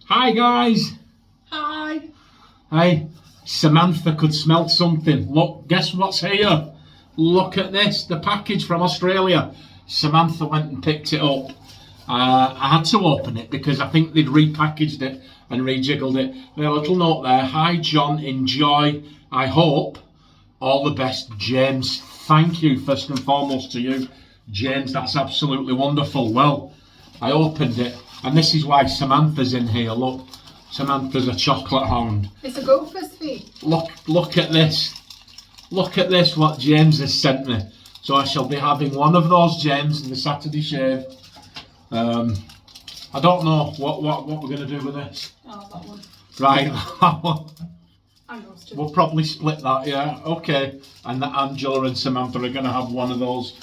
Hi guys. Hi. Hey, Samantha could smell something. Look, guess what's here? Look at this, the package from Australia. Samantha went and picked it up. I had to open it because I think they'd repackaged it and rejiggled it. There's a little note there. Hi John, enjoy. I hope all the best, James. Thank you first and foremost to you, James. That's absolutely wonderful. Well, I opened it, and this is why Samantha's in here. Look, Samantha's a chocolate hound. It's a gopher's feet. Look at this. Look at this, what James has sent me. So I shall be having one of those, James, in the Saturday shave. I don't know what we're going to do with this. Oh, that one. Right, that one. And those two. We'll probably split that, yeah. Okay. And Angela and Samantha are going to have one of those.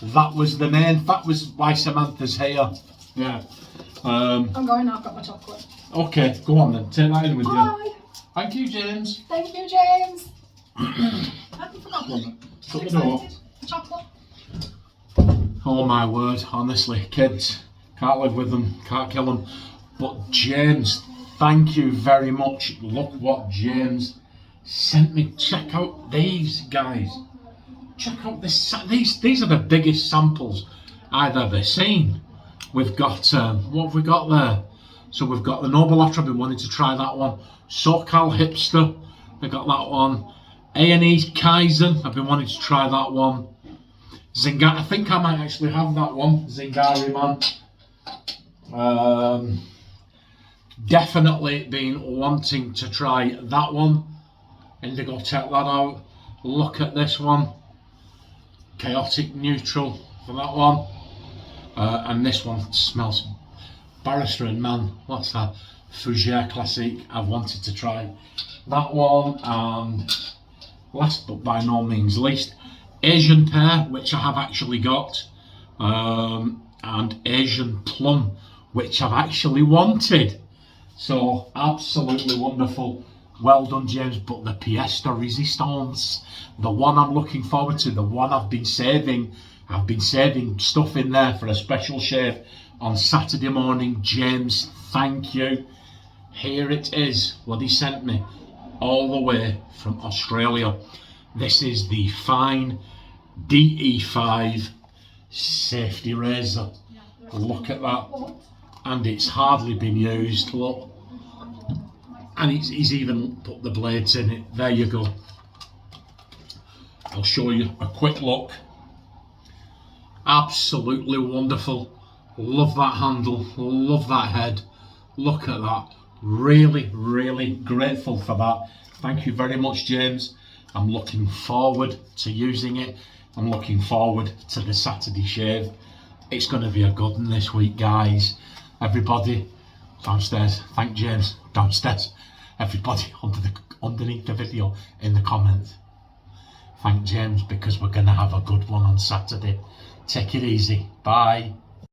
That was that was why Samantha's here. Yeah. I'm going now, I've got my chocolate. Okay, go on then. Take that in with Bye. you. Thank you, James. Thank you, James. I forgot one. Shut the door. Chocolate. Oh my word, honestly, kids, can't live with them, can't kill them. But James, thank you very much. Look what James sent me. Check out these, guys. Check out this. These are the biggest samples I've ever seen. We've got, what have we got there? So we've got the Noble Otter, I've been wanting to try that one. SoCal Hipster, we got that one. A&E Kaizen, I've been wanting to try that one. Zingari, I think I might actually have that one, Zingari man. Definitely been wanting to try that one. Indigo, check that out. Look at this one. Chaotic Neutral for that one. And this one smells Barrister and Man. What's that? Fougere Classique. I've wanted to try that one. And last but by no means least, Asian Pear, which I have actually got. And Asian Plum, which I've actually wanted. So absolutely wonderful. Well done, James. But the pièce de résistance, the one I'm looking forward to, the one I've been saving stuff in there for a special shave on Saturday morning. James, thank you. Here it is, what he sent me all the way from Australia. This is the Fine DE5 safety razor. Look at that. And it's hardly been used, look. And he's even put the blades in it. There you go. I'll show you a quick look. Absolutely wonderful. Love that handle, love that head. Look at that. Really, really grateful for that. Thank you very much, James. I'm looking forward to using it. I'm looking forward to the Saturday shave. It's going to be a good one this week, guys. Everybody downstairs, thank James. Downstairs, everybody underneath the video in the comments, thank James, because we're going to have a good one on Saturday. Take it easy. Bye.